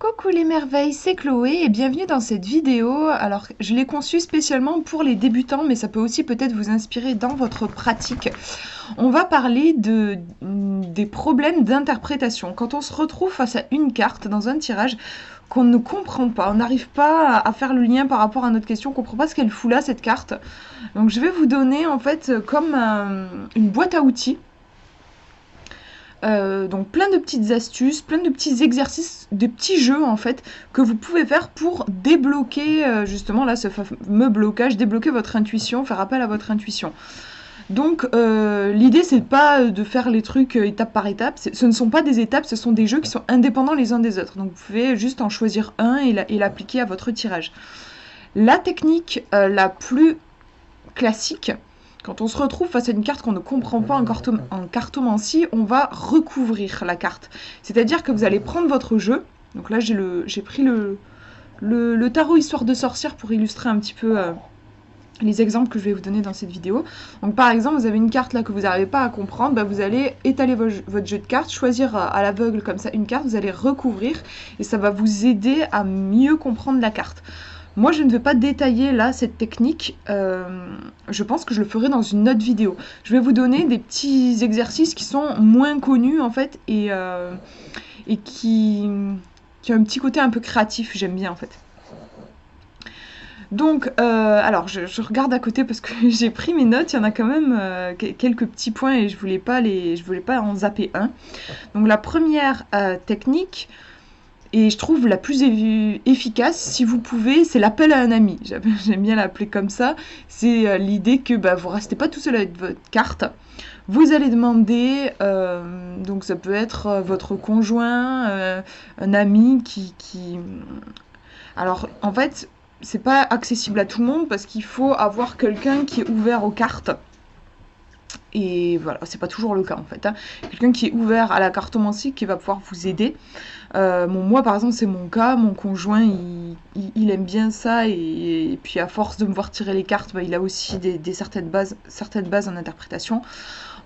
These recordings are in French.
Coucou les merveilles, c'est Chloé et bienvenue dans cette vidéo. Alors, je l'ai conçue spécialement pour les débutants, mais ça peut aussi peut-être vous inspirer dans votre pratique. On va parler des problèmes d'interprétation. Quand on se retrouve face à une carte dans un tirage qu'on ne comprend pas, on n'arrive pas à faire le lien par rapport à notre question, on ne comprend pas ce qu'elle fout là, cette carte. Donc, je vais vous donner en fait comme une boîte à outils. Donc plein de petites astuces, plein de petits exercices, de petits jeux en fait que vous pouvez faire pour débloquer justement là ce fameux blocage, débloquer votre intuition, faire appel à votre intuition. Donc l'idée c'est pas de faire les trucs étape par étape, ce ne sont pas des étapes, ce sont des jeux qui sont indépendants les uns des autres. Donc vous pouvez juste en choisir un et l'appliquer à votre tirage. La technique la plus classique, quand on se retrouve face à une carte qu'on ne comprend pas en cartomancie, on va recouvrir la carte. C'est-à-dire que vous allez prendre votre jeu. Donc là, j'ai pris le tarot Histoire de sorcière pour illustrer un petit peu les exemples que je vais vous donner dans cette vidéo. Donc par exemple, vous avez une carte là que vous n'arrivez pas à comprendre, bah, vous allez étaler votre jeu de cartes, choisir à l'aveugle comme ça une carte, vous allez recouvrir et ça va vous aider à mieux comprendre la carte. Moi, je ne vais pas détailler là cette technique. Je pense que je le ferai dans une autre vidéo. Je vais vous donner des petits exercices qui sont moins connus en fait et qui ont un petit côté un peu créatif. J'aime bien en fait. Donc, alors je regarde à côté parce que j'ai pris mes notes. Il y en a quand même quelques petits points et je voulais pas en zapper un. Donc la première technique. Et je trouve la plus efficace, si vous pouvez, c'est l'appel à un ami. J'aime bien l'appeler comme ça. C'est l'idée que vous ne restez pas tout seul avec votre carte. Vous allez demander, donc ça peut être votre conjoint, un ami qui... Alors en fait, c'est pas accessible à tout le monde parce qu'il faut avoir quelqu'un qui est ouvert aux cartes. Et voilà, c'est pas toujours le cas en fait. Quelqu'un qui est ouvert à la cartomancie qui va pouvoir vous aider. Moi par exemple c'est mon cas, mon conjoint il aime bien ça et puis à force de me voir tirer les cartes, il a aussi certaines bases en interprétation.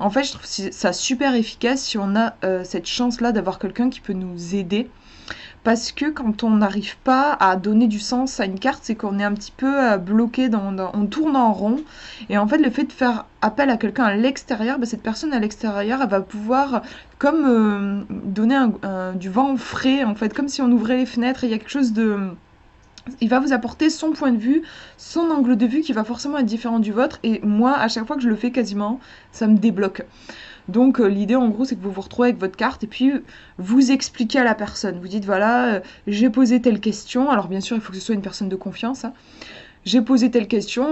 En fait je trouve ça super efficace si on a cette chance là d'avoir quelqu'un qui peut nous aider. Parce que quand on n'arrive pas à donner du sens à une carte, c'est qu'on est un petit peu bloqué, on tourne en rond. Et en fait, le fait de faire appel à quelqu'un à l'extérieur, cette personne à l'extérieur, elle va pouvoir comme donner du vent frais, en fait, comme si on ouvrait les fenêtres et il y a quelque chose de... Il va vous apporter son point de vue, son angle de vue qui va forcément être différent du vôtre. Et moi, à chaque fois que je le fais quasiment, ça me débloque. Donc l'idée en gros c'est que vous vous retrouvez avec votre carte et puis vous expliquez à la personne. Vous dites voilà, j'ai posé telle question. Alors bien sûr il faut que ce soit une personne de confiance. J'ai posé telle question,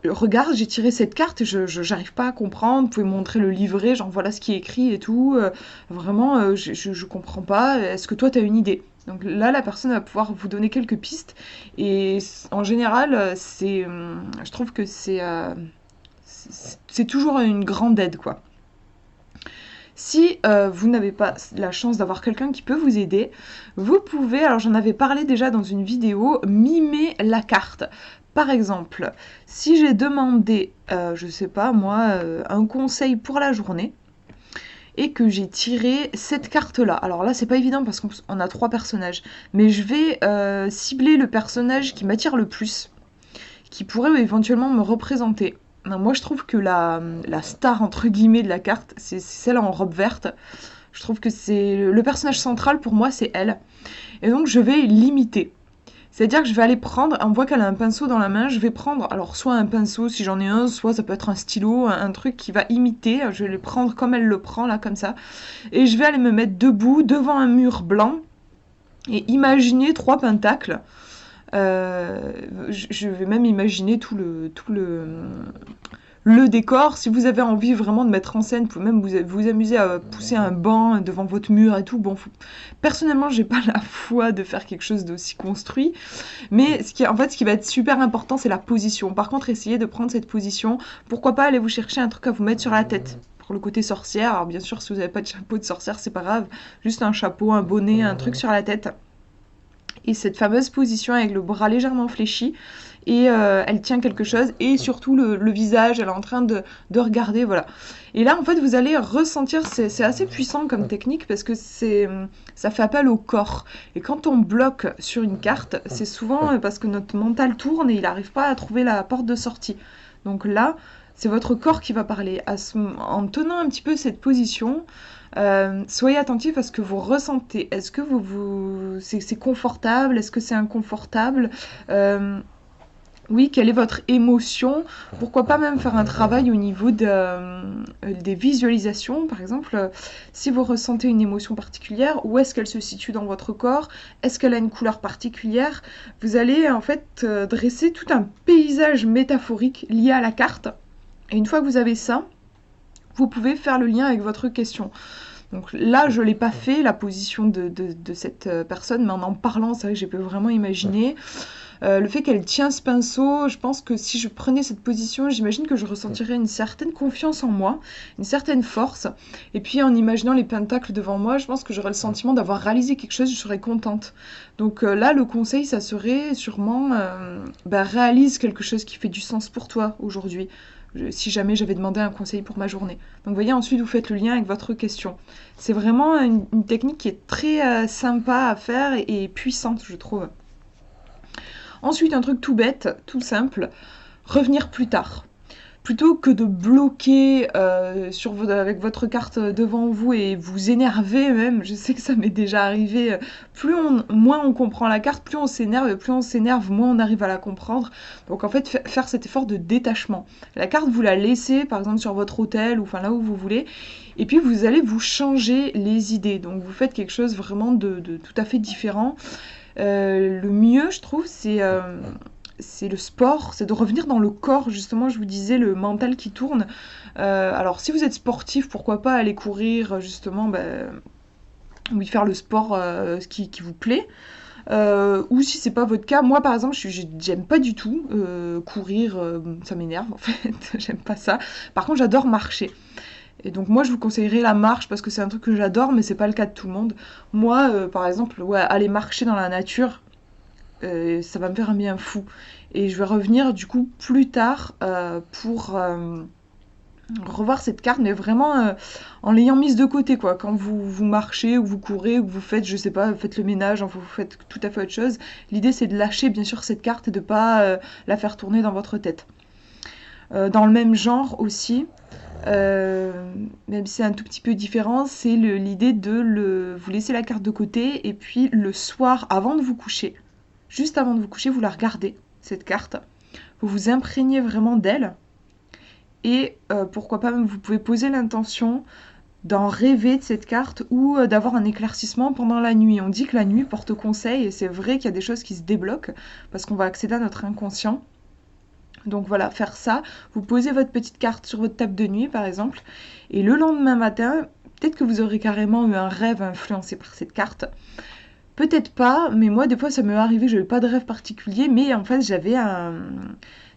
regarde j'ai tiré cette carte et j'arrive pas à comprendre. Vous pouvez montrer le livret, genre voilà ce qui est écrit et tout. Vraiment je comprends pas. Est-ce que toi tu as une idée? Donc là la personne va pouvoir vous donner quelques pistes et en général je trouve que c'est toujours une grande aide quoi. Si vous n'avez pas la chance d'avoir quelqu'un qui peut vous aider, vous pouvez, alors j'en avais parlé déjà dans une vidéo, mimer la carte. Par exemple, si j'ai demandé, je sais pas moi, un conseil pour la journée, et que j'ai tiré cette carte-là. Alors là, c'est pas évident parce qu'on a 3 personnages, mais je vais cibler le personnage qui m'attire le plus, qui pourrait éventuellement me représenter. Non, moi je trouve que la star entre guillemets de la carte, c'est celle en robe verte. Je trouve que c'est le personnage central pour moi, c'est elle. Et donc je vais l'imiter. C'est-à-dire que je vais aller prendre, on voit qu'elle a un pinceau dans la main, je vais prendre, alors soit un pinceau si j'en ai un, soit ça peut être un stylo, un truc qui va imiter, je vais le prendre comme elle le prend là, comme ça. Et je vais aller me mettre debout devant un mur blanc et imaginer 3 pentacles. Je vais même imaginer tout le décor. Si vous avez envie vraiment de mettre en scène, vous pouvez même vous amuser à pousser un banc devant votre mur et tout. Bon, personnellement, j'ai pas la foi de faire quelque chose d'aussi construit, mais ce qui va être super important, c'est la position. Par contre, essayez de prendre cette position. Pourquoi pas aller vous chercher un truc à vous mettre sur la tête. Pour le côté sorcière, alors bien sûr, si vous n'avez pas de chapeau de sorcière, c'est pas grave. Juste un chapeau, un bonnet, un truc sur la tête. Et cette fameuse position avec le bras légèrement fléchi et elle tient quelque chose, et surtout le visage, elle est en train de regarder, voilà. Et là, en fait, vous allez ressentir, c'est assez puissant comme technique parce que ça fait appel au corps. Et quand on bloque sur une carte, c'est souvent parce que notre mental tourne et il n'arrive pas à trouver la porte de sortie. Donc là, c'est votre corps qui va parler. En tenant un petit peu cette position, soyez attentif à ce que vous ressentez. Est-ce que c'est confortable? Est-ce que c'est inconfortable? Oui, quelle est votre émotion? Pourquoi pas même faire un travail au niveau des visualisations, par exemple, si vous ressentez une émotion particulière, où est-ce qu'elle se situe dans votre corps? Est-ce qu'elle a une couleur particulière? Vous allez en fait dresser tout un paysage métaphorique lié à la carte. Et une fois que vous avez ça, vous pouvez faire le lien avec votre question. Donc là, je ne l'ai pas fait, la position de cette personne, mais en parlant, c'est vrai que j'ai pu vraiment imaginer. Le fait qu'elle tient ce pinceau, je pense que si je prenais cette position, j'imagine que je ressentirais une certaine confiance en moi, une certaine force. Et puis en imaginant les pentacles devant moi, je pense que j'aurais le sentiment d'avoir réalisé quelque chose, je serais contente. Donc là, le conseil, ça serait sûrement réalise quelque chose qui fait du sens pour toi aujourd'hui. Si jamais j'avais demandé un conseil pour ma journée. Donc vous voyez, ensuite vous faites le lien avec votre question. C'est vraiment une technique qui est très sympa à faire et puissante, je trouve. Ensuite, un truc tout bête, tout simple, revenir plus tard. Plutôt que de bloquer avec votre carte devant vous et vous énerver même, je sais que ça m'est déjà arrivé, moins on comprend la carte, plus on s'énerve, moins on arrive à la comprendre. Donc en fait, faire cet effort de détachement. La carte, vous la laissez par exemple sur votre hôtel ou enfin là où vous voulez, et puis vous allez vous changer les idées. Donc vous faites quelque chose vraiment de tout à fait différent. Le mieux, je trouve, c'est le sport, c'est de revenir dans le corps, justement, je vous disais, le mental qui tourne. Alors, si vous êtes sportif, pourquoi pas aller courir, justement, oui, faire le sport qui vous plaît. Ou si c'est pas votre cas, moi par exemple, j'aime pas du tout courir, ça m'énerve en fait, j'aime pas ça. Par contre, j'adore marcher. Et donc moi je vous conseillerais la marche parce que c'est un truc que j'adore, mais c'est pas le cas de tout le monde. Moi par exemple, ouais, aller marcher dans la nature, ça va me faire un bien fou. Et je vais revenir du coup plus tard pour revoir cette carte, mais vraiment en l'ayant mise de côté, quoi. Quand vous marchez ou vous courez ou vous faites, je sais pas, faites le ménage, enfin, vous faites tout à fait autre chose. L'idée c'est de lâcher bien sûr cette carte et de pas la faire tourner dans votre tête. Dans le même genre aussi, même si c'est un tout petit peu différent, c'est l'idée de vous laisser la carte de côté et puis le soir, avant de vous coucher, juste avant de vous coucher, vous la regardez, cette carte. Vous vous imprégnez vraiment d'elle. Et pourquoi pas même, vous pouvez poser l'intention d'en rêver de cette carte ou d'avoir un éclaircissement pendant la nuit. On dit que la nuit porte conseil et c'est vrai qu'il y a des choses qui se débloquent parce qu'on va accéder à notre inconscient. Donc voilà, faire ça, vous posez votre petite carte sur votre table de nuit par exemple, et le lendemain matin, peut-être que vous aurez carrément eu un rêve influencé par cette carte. Peut-être pas, mais moi des fois ça m'est arrivé, je n'avais pas de rêve particulier, mais en fait j'avais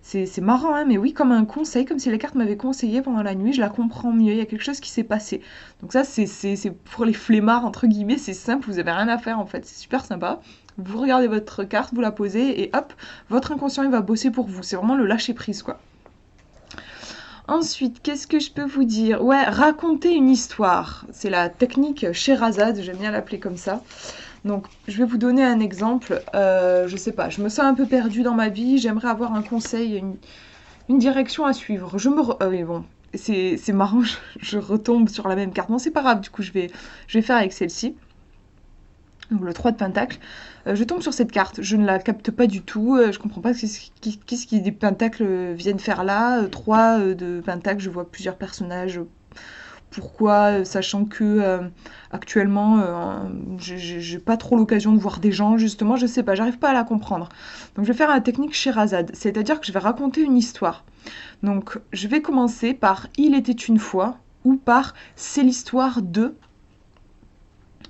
c'est marrant, hein, mais oui, comme un conseil, comme si la carte m'avait conseillé pendant la nuit, je la comprends mieux, il y a quelque chose qui s'est passé. Donc ça, c'est pour les flemmards, entre guillemets, c'est simple, vous avez rien à faire en fait, c'est super sympa. Vous regardez votre carte, vous la posez, et hop, votre inconscient, il va bosser pour vous. C'est vraiment le lâcher-prise, quoi. Ensuite, qu'est-ce que je peux vous dire? Ouais, raconter une histoire. C'est la technique Sherazade, j'aime bien l'appeler comme ça. Donc, je vais vous donner un exemple. Je sais pas, je me sens un peu perdue dans ma vie, j'aimerais avoir un conseil, une direction à suivre. Oui, bon, c'est marrant, je retombe sur la même carte. Non, c'est pas grave, du coup, je vais faire avec celle-ci. Donc, le 3 de Pentacle. Je tombe sur cette carte, je ne la capte pas du tout, je comprends pas qu'est-ce qui des pentacles viennent faire là. 3 de Pentacle, je vois plusieurs personnages. Pourquoi, sachant que actuellement, j'ai pas trop l'occasion de voir des gens, justement, je sais pas, j'arrive pas à la comprendre. Donc je vais faire la technique Sherazade, c'est-à-dire que je vais raconter une histoire. Donc je vais commencer par Il était une fois, ou par C'est l'histoire de...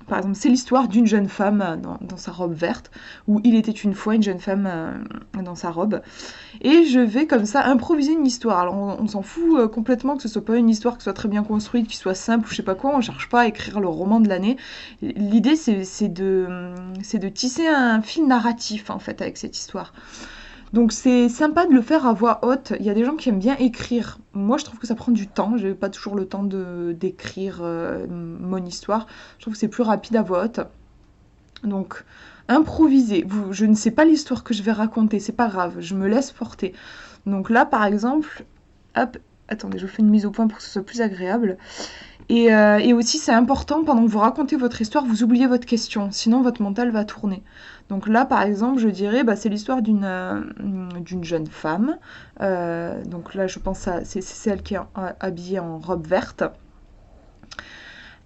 Par exemple, c'est l'histoire d'une jeune femme dans sa robe verte, ou Il était une fois une jeune femme dans sa robe. Et je vais comme ça improviser une histoire. Alors on s'en fout complètement que ce soit pas une histoire qui soit très bien construite, qui soit simple ou je sais pas quoi. On cherche pas à écrire le roman de l'année. L'idée c'est de tisser un fil narratif en fait avec cette histoire. Donc c'est sympa de le faire à voix haute. Il y a des gens qui aiment bien écrire. Moi, je trouve que ça prend du temps. J'ai pas toujours le temps d'écrire mon histoire. Je trouve que c'est plus rapide à voix haute. Donc, improviser. Je ne sais pas l'histoire que je vais raconter, c'est pas grave, je me laisse porter. Donc là, par exemple, hop, attendez, je fais une mise au point pour que ce soit plus agréable. Et aussi, c'est important, pendant que vous racontez votre histoire, vous oubliez votre question, sinon votre mental va tourner. Donc là, par exemple, je dirais, bah, c'est l'histoire d'une jeune femme. Donc là, je pense à c'est celle qui est habillée en robe verte.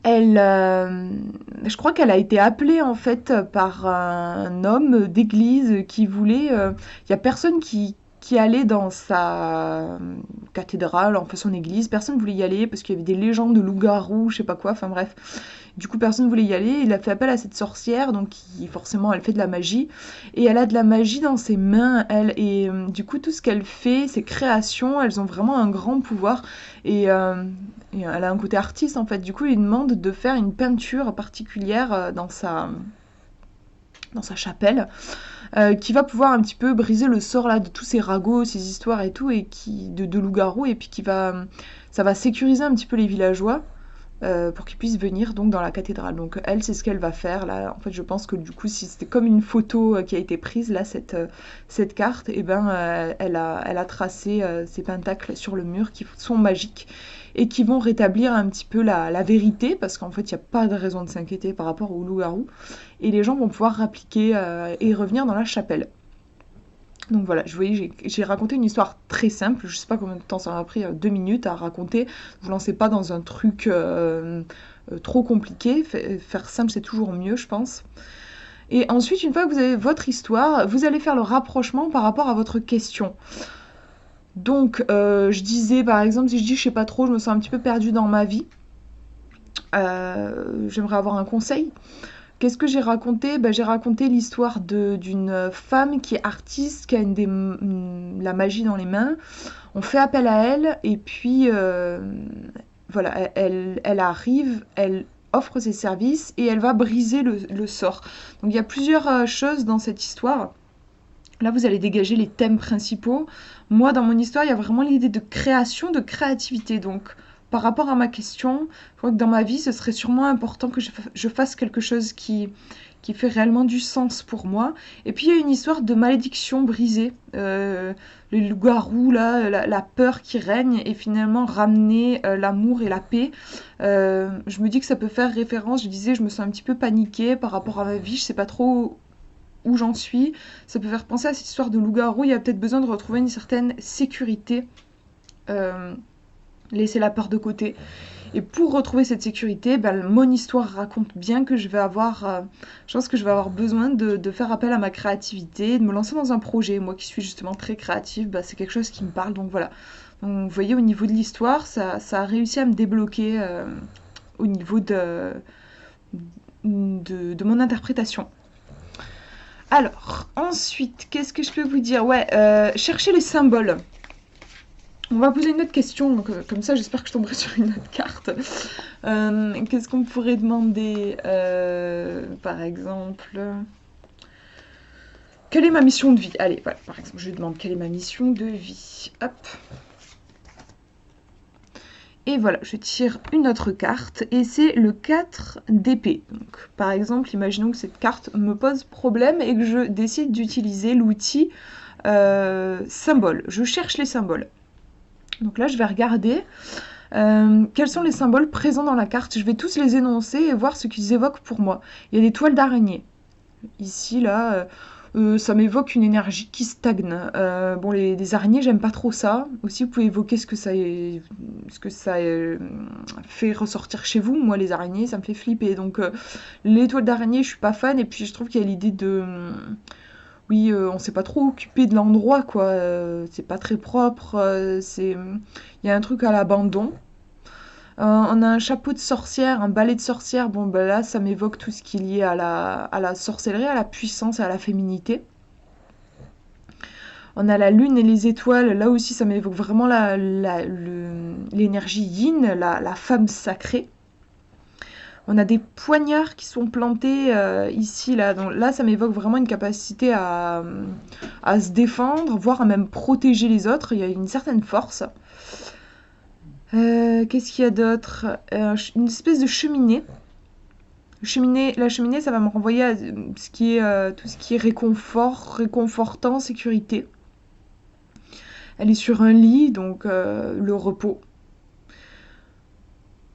Je crois qu'elle a été appelée en fait par un homme d'église qui voulait. Il y a personne qui allait dans sa cathédrale, enfin son église. Personne voulait y aller parce qu'il y avait des légendes de loups-garous, je sais pas quoi. Enfin bref. Du coup, personne voulait y aller. Il a fait appel à cette sorcière, donc forcément, elle fait de la magie. Et elle a de la magie dans ses mains, elle. Et du coup, tout ce qu'elle fait, ses créations, elles ont vraiment un grand pouvoir. Et elle a un côté artiste, en fait. Du coup, il lui demande de faire une peinture particulière dans sa chapelle, qui va pouvoir un petit peu briser le sort là de tous ces ragots, ces histoires et tout, et de loups-garous, et puis ça va sécuriser un petit peu les villageois. Pour qu'ils puissent venir donc dans la cathédrale. Donc elle, c'est ce qu'elle va faire là. En fait, je pense que du coup, si c'était comme une photo qui a été prise là, cette carte, et ben elle a tracé ces pentacles sur le mur qui sont magiques et qui vont rétablir un petit peu la vérité, parce qu'en fait, il n'y a pas de raison de s'inquiéter par rapport au loup-garou, et les gens vont pouvoir appliquer et revenir dans la chapelle. Donc voilà, vous voyez, j'ai raconté une histoire très simple. Je sais pas combien de temps ça m'a pris, 2 minutes à raconter. Ne vous lancez pas dans un truc trop compliqué. Faire simple, c'est toujours mieux, je pense. Et ensuite, une fois que vous avez votre histoire, vous allez faire le rapprochement par rapport à votre question. Donc, je disais, par exemple, si je dis je sais pas trop, je me sens un petit peu perdue dans ma vie, j'aimerais avoir un conseil. Qu'est-ce que j'ai raconté? J'ai raconté l'histoire d'une femme qui est artiste, qui a la magie dans les mains. On fait appel à elle et puis voilà, elle arrive, elle offre ses services et elle va briser le sort. Donc il y a plusieurs choses dans cette histoire. Là, vous allez dégager les thèmes principaux. Moi, dans mon histoire, il y a vraiment l'idée de création, de créativité. Donc, par rapport à ma question, je crois que dans ma vie, ce serait sûrement important que je fasse quelque chose qui fait réellement du sens pour moi. Et puis, il y a une histoire de malédiction brisée. Le loup-garou, là, la peur qui règne, et finalement ramener l'amour et la paix. Je me dis que ça peut faire référence. Je disais, je me sens un petit peu paniquée par rapport à ma vie. Je sais pas trop où j'en suis. Ça peut faire penser à cette histoire de loup-garou. Il y a peut-être besoin de retrouver une certaine sécurité. Laisser la peur de côté. Et pour retrouver cette sécurité, mon histoire raconte bien que je pense que je vais avoir besoin de faire appel à ma créativité, de me lancer dans un projet. Moi qui suis justement très créative, c'est quelque chose qui me parle. Donc voilà. Donc, vous voyez, au niveau de l'histoire, ça a réussi à me débloquer au niveau de mon interprétation. Alors, ensuite, qu'est-ce que je peux vous dire? Ouais, cherchez les symboles. On va poser une autre question, donc, comme ça j'espère que je tomberai sur une autre carte. Qu'est-ce qu'on pourrait demander? Par exemple, quelle est ma mission de vie? Allez, voilà, par exemple, je lui demande quelle est ma mission de vie. Hop. Et voilà, je tire une autre carte, et c'est le 4 d'épée. Donc, par exemple, imaginons que cette carte me pose problème et que je décide d'utiliser l'outil symbole. Je cherche les symboles. Donc là, je vais regarder quels sont les symboles présents dans la carte. Je vais tous les énoncer et voir ce qu'ils évoquent pour moi. Il y a des toiles d'araignée. Ici, là, ça m'évoque une énergie qui stagne. Bon, les araignées, j'aime pas trop ça. Aussi, vous pouvez évoquer ce que ça fait ressortir chez vous. Moi, les araignées, ça me fait flipper. Donc, les toiles d'araignée, je suis pas fan. Et puis, je trouve qu'il y a l'idée de... Oui, on s'est pas trop occupé de l'endroit, quoi. C'est pas très propre. Il y a un truc à l'abandon. On a un chapeau de sorcière, un balai de sorcière. Bon, là, ça m'évoque tout ce qui est lié à la sorcellerie, à la puissance et à la féminité. On a la lune et les étoiles. Là aussi, ça m'évoque vraiment l'énergie yin, la femme sacrée. On a des poignards qui sont plantés ici, là. Donc là, ça m'évoque vraiment une capacité à se défendre, voire à même protéger les autres. Il y a une certaine force. Qu'est-ce qu'il y a d'autre? Une espèce de cheminée. La cheminée, ça va me renvoyer à ce qui est, tout ce qui est réconfortant, sécurité. Elle est sur un lit, donc le repos.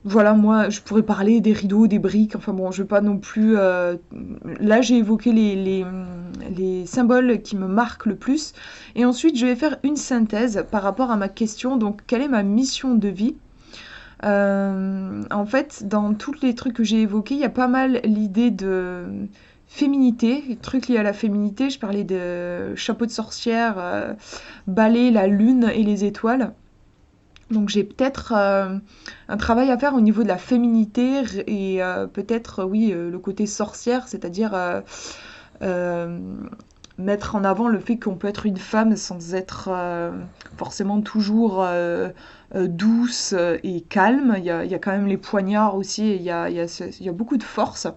Voilà, moi, je pourrais parler des rideaux, des briques, enfin bon, je vais pas non plus... Là, j'ai évoqué les symboles qui me marquent le plus. Et ensuite, je vais faire une synthèse par rapport à ma question. Donc, quelle est ma mission de vie? En fait, dans tous les trucs que j'ai évoqués, il y a pas mal l'idée de féminité, les trucs liés à la féminité. Je parlais de chapeau de sorcière, balai, la lune et les étoiles. Donc j'ai peut-être un travail à faire au niveau de la féminité et peut-être, oui, le côté sorcière, c'est-à-dire euh, mettre en avant le fait qu'on peut être une femme sans être forcément toujours douce et calme. Il y a quand même les poignards aussi, et il y a beaucoup de force.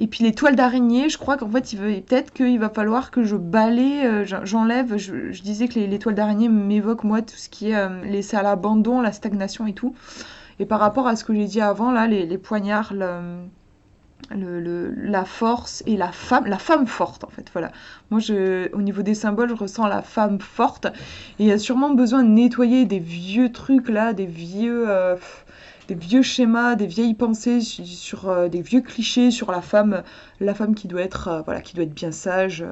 Et puis les toiles d'araignée, je crois qu'en fait, peut-être qu'il va falloir que je balaye, j'enlève. Je disais que les toiles d'araignée m'évoquent, moi, tout ce qui est laissé à l'abandon, la stagnation et tout. Et par rapport à ce que j'ai dit avant, là, les poignards, la force et la femme forte, en fait, voilà. Moi, au niveau des symboles, je ressens la femme forte. Et il y a sûrement besoin de nettoyer des vieux trucs, là, des vieux schémas, des vieilles pensées sur des vieux clichés sur la femme qui doit être, voilà, qui doit être bien sage,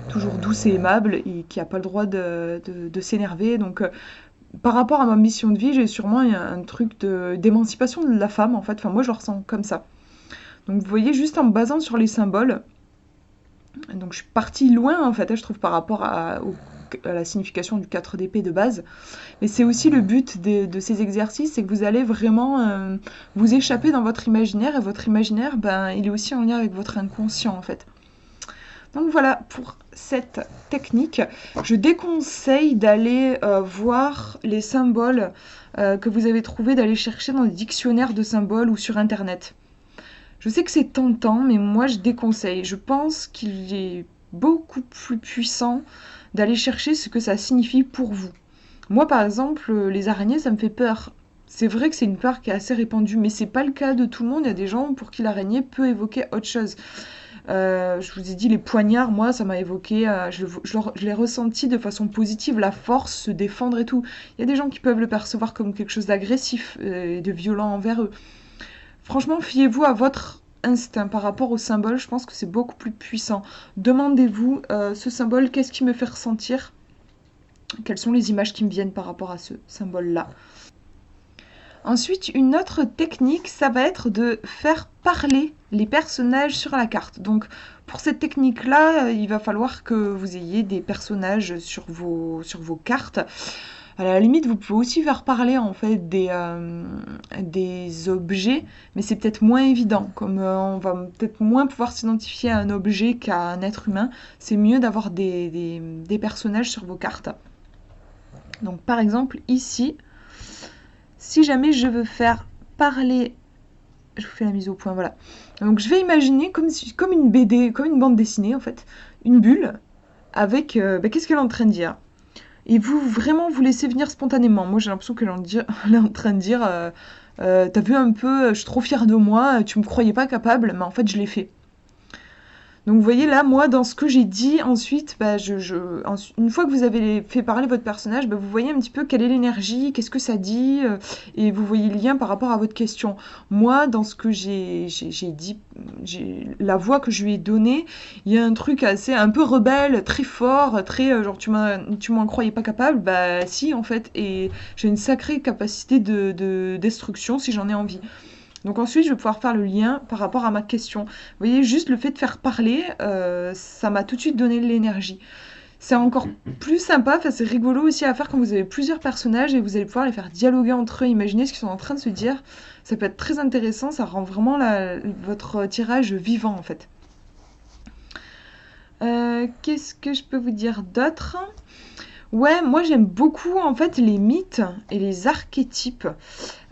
toujours douce et aimable, et qui n'a pas le droit de s'énerver. Donc, par rapport à ma mission de vie, j'ai sûrement un truc d'émancipation de la femme, en fait. Enfin, moi, je le ressens comme ça. Donc, vous voyez, juste en me basant sur les symboles, donc je suis partie loin, en fait, je trouve, par rapport à la signification du 4 d'épée de base. Mais c'est aussi le but de ces exercices, c'est que vous allez vraiment vous échapper dans votre imaginaire, et votre imaginaire, ben, il est aussi en lien avec votre inconscient, en fait. Donc voilà pour cette technique. Je déconseille d'aller voir les symboles que vous avez trouvés, d'aller chercher dans des dictionnaires de symboles ou sur Internet. Je sais que c'est tentant, mais moi je déconseille. Je pense qu'il est beaucoup plus puissant d'aller chercher ce que ça signifie pour vous. Moi, par exemple, les araignées, ça me fait peur. C'est vrai que c'est une peur qui est assez répandue, mais c'est pas le cas de tout le monde. Il y a des gens pour qui l'araignée peut évoquer autre chose. Je vous ai dit, les poignards, moi, ça m'a évoqué, je l'ai ressenti de façon positive, la force, se défendre et tout. Il y a des gens qui peuvent le percevoir comme quelque chose d'agressif et de violent envers eux. Franchement, fiez-vous à votre instinct par rapport au symbole, je pense que c'est beaucoup plus puissant. Demandez-vous, ce symbole, qu'est-ce qui me fait ressentir? Quelles sont les images qui me viennent par rapport à ce symbole-là? Ensuite, une autre technique, ça va être de faire parler les personnages sur la carte. Donc, pour cette technique-là, il va falloir que vous ayez des personnages sur vos cartes. À la limite, vous pouvez aussi faire parler en fait des objets, mais c'est peut-être moins évident. Comme on va peut-être moins pouvoir s'identifier à un objet qu'à un être humain, c'est mieux d'avoir des personnages sur vos cartes. Donc, par exemple, ici, si jamais je veux faire parler, je vous fais la mise au point, voilà. Donc je vais imaginer comme une BD, comme une bande dessinée en fait, une bulle avec qu'est-ce qu'elle est en train de dire. Et vous vraiment vous laissez venir spontanément. Moi j'ai l'impression qu'elle elle est en train de dire t'as vu un peu, je suis trop fière de moi, tu me croyais pas capable, mais en fait je l'ai fait. Donc vous voyez là, moi, dans ce que j'ai dit, ensuite, bah, une fois que vous avez fait parler votre personnage, bah, vous voyez un petit peu quelle est l'énergie, qu'est-ce que ça dit, et vous voyez le lien par rapport à votre question. Moi, dans ce que j'ai dit, la voix que je lui ai donnée, il y a un truc assez, un peu rebelle, très fort, très, genre, tu m'en croyais pas capable, bah si, en fait, et j'ai une sacrée capacité de destruction si j'en ai envie. Donc ensuite, je vais pouvoir faire le lien par rapport à ma question. Vous voyez, juste le fait de faire parler, ça m'a tout de suite donné de l'énergie. C'est encore plus sympa, enfin, c'est rigolo aussi à faire quand vous avez plusieurs personnages et vous allez pouvoir les faire dialoguer entre eux, imaginer ce qu'ils sont en train de se dire. Ça peut être très intéressant, ça rend vraiment votre tirage vivant en fait. Qu'est-ce que je peux vous dire d'autre ? Ouais, moi j'aime beaucoup en fait les mythes et les archétypes.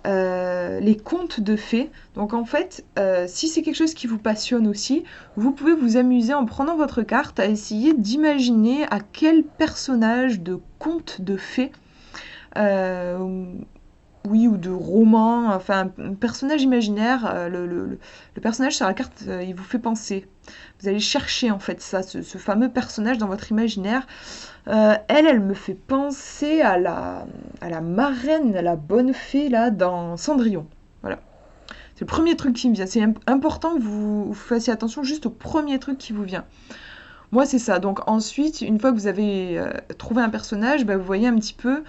les contes de fées. Donc en fait, si c'est quelque chose qui vous passionne aussi, vous pouvez vous amuser en prenant votre carte à essayer d'imaginer à quel personnage de conte de fées, euh, oui, ou de roman, enfin un personnage imaginaire, le personnage sur la carte, il vous fait penser. Vous allez chercher en fait ça, ce fameux personnage dans votre imaginaire. Elle me fait penser à la marraine, à la bonne fée là dans Cendrillon. Voilà. C'est le premier truc qui me vient. C'est important que vous fassiez attention juste au premier truc qui vous vient. Moi, c'est ça. Donc ensuite, une fois que vous avez trouvé un personnage, bah, vous voyez un petit peu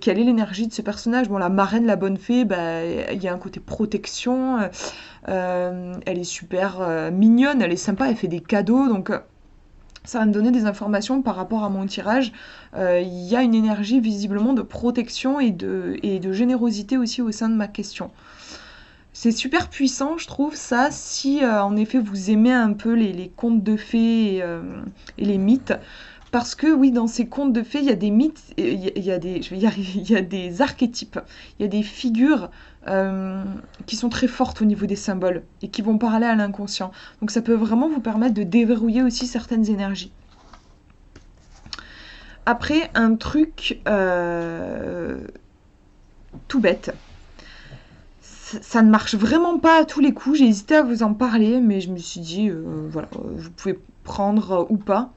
quelle est l'énergie de ce personnage. Bon, la marraine, la bonne fée, bah, il y a un côté protection. Elle est super mignonne, elle est sympa, elle fait des cadeaux. Donc ça va me donner des informations par rapport à mon tirage. Il y a une énergie visiblement de protection et de générosité aussi au sein de ma question. C'est super puissant, je trouve, ça, si en effet vous aimez un peu les contes de fées et les mythes. Parce que oui, dans ces contes de fées, il y a des mythes, il y a des, je vais y arriver, il y a des archétypes, il y a des figures qui sont très fortes au niveau des symboles et qui vont parler à l'inconscient. Donc ça peut vraiment vous permettre de déverrouiller aussi certaines énergies. Après, un truc tout bête. Ça ne marche vraiment pas à tous les coups. J'ai hésité à vous en parler, mais je me suis dit, voilà, vous pouvez prendre ou pas.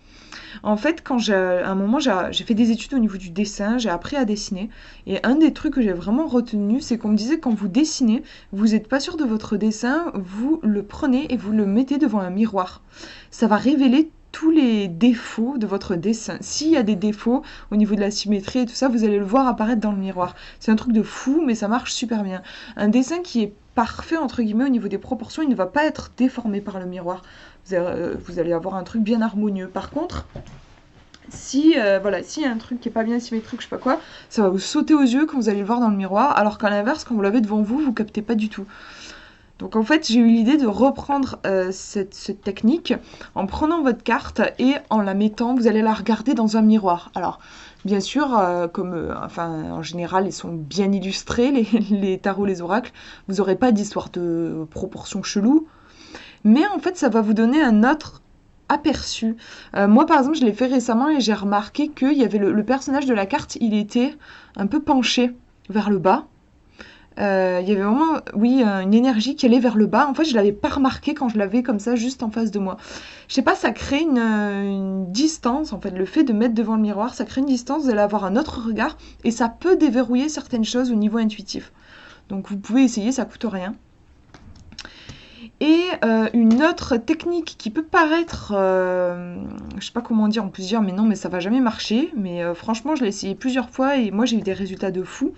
En fait, à un moment, j'ai fait des études au niveau du dessin, j'ai appris à dessiner. Et un des trucs que j'ai vraiment retenu, c'est qu'on me disait quand vous dessinez, vous n'êtes pas sûr de votre dessin, vous le prenez et vous le mettez devant un miroir. Ça va révéler tous les défauts de votre dessin. S'il y a des défauts au niveau de la symétrie et tout ça, vous allez le voir apparaître dans le miroir. C'est un truc de fou, mais ça marche super bien. Un dessin qui est parfait, entre guillemets, au niveau des proportions, il ne va pas être déformé par le miroir. Vous allez avoir un truc bien harmonieux. Par contre, si voilà, s'il y a un truc qui est pas bien symétrique, je sais pas quoi, ça va vous sauter aux yeux quand vous allez le voir dans le miroir, alors qu'à l'inverse, quand vous l'avez devant vous, vous captez pas du tout. Donc en fait, j'ai eu l'idée de reprendre cette technique en prenant votre carte et en la mettant, vous allez la regarder dans un miroir. Alors, bien sûr, enfin, en général, ils sont bien illustrés, les tarots, les oracles. Vous n'aurez pas d'histoire de proportions cheloues. Mais en fait, ça va vous donner un autre aperçu. Moi, par exemple, je l'ai fait récemment et j'ai remarqué qu'il y avait le personnage de la carte, il était un peu penché vers le bas. Il y avait vraiment, oui, une énergie qui allait vers le bas. En fait, je l'avais pas remarqué quand je l'avais comme ça juste en face de moi. Je sais pas, ça crée une distance. En fait, le fait de mettre devant le miroir, ça crée une distance. Vous allez avoir un autre regard et ça peut déverrouiller certaines choses au niveau intuitif. Donc, vous pouvez essayer, ça coûte rien. Et une autre technique qui peut paraître, je sais pas comment dire, on peut se dire mais non, mais ça va jamais marcher. Mais franchement, je l'ai essayé plusieurs fois et moi j'ai eu des résultats de fou.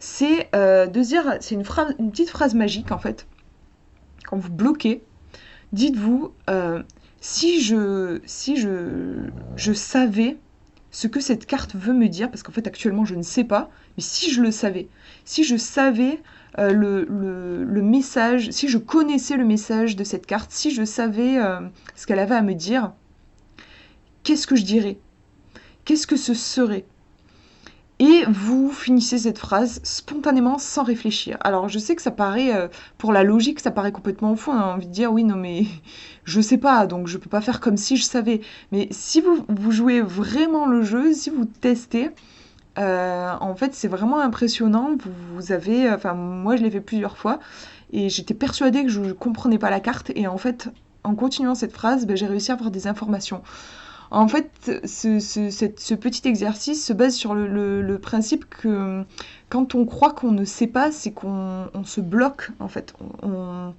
C'est de dire, c'est une petite phrase magique en fait. Quand vous bloquez, dites-vous si je savais ce que cette carte veut me dire, parce qu'en fait actuellement je ne sais pas, mais si je le savais, si je savais le message, si je connaissais le message de cette carte, si je savais ce qu'elle avait à me dire, qu'est-ce que je dirais? Qu'est-ce que ce serait? Et vous finissez cette phrase spontanément sans réfléchir. Alors je sais que ça paraît, pour la logique, ça paraît complètement fou. On a envie de dire oui, non mais je sais pas, donc je peux pas faire comme si je savais. Mais si vous jouez vraiment le jeu, si vous testez, en fait c'est vraiment impressionnant. Vous avez, enfin moi je l'ai fait plusieurs fois et j'étais persuadée que je ne comprenais pas la carte. Et en fait, en continuant cette phrase, ben, j'ai réussi à avoir des informations. En fait, ce petit exercice se base sur le principe que quand on croit qu'on ne sait pas, c'est qu'on se bloque, en fait. On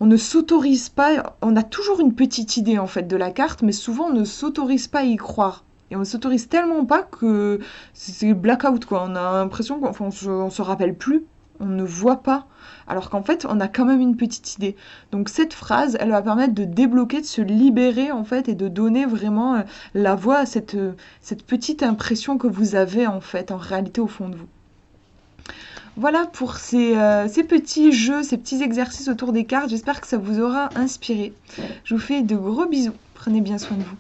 ne s'autorise pas, on a toujours une petite idée, en fait, de la carte, mais souvent on ne s'autorise pas à y croire. Et on s'autorise tellement pas que c'est blackout, quoi. On a l'impression qu'on se rappelle plus, on ne voit pas, alors qu'en fait, on a quand même une petite idée. Donc cette phrase, elle va permettre de débloquer, de se libérer, en fait, et de donner vraiment la voix à cette petite impression que vous avez, en fait, en réalité, au fond de vous. Voilà pour ces petits jeux, ces petits exercices autour des cartes. J'espère que ça vous aura inspiré. Je vous fais de gros bisous. Prenez bien soin de vous.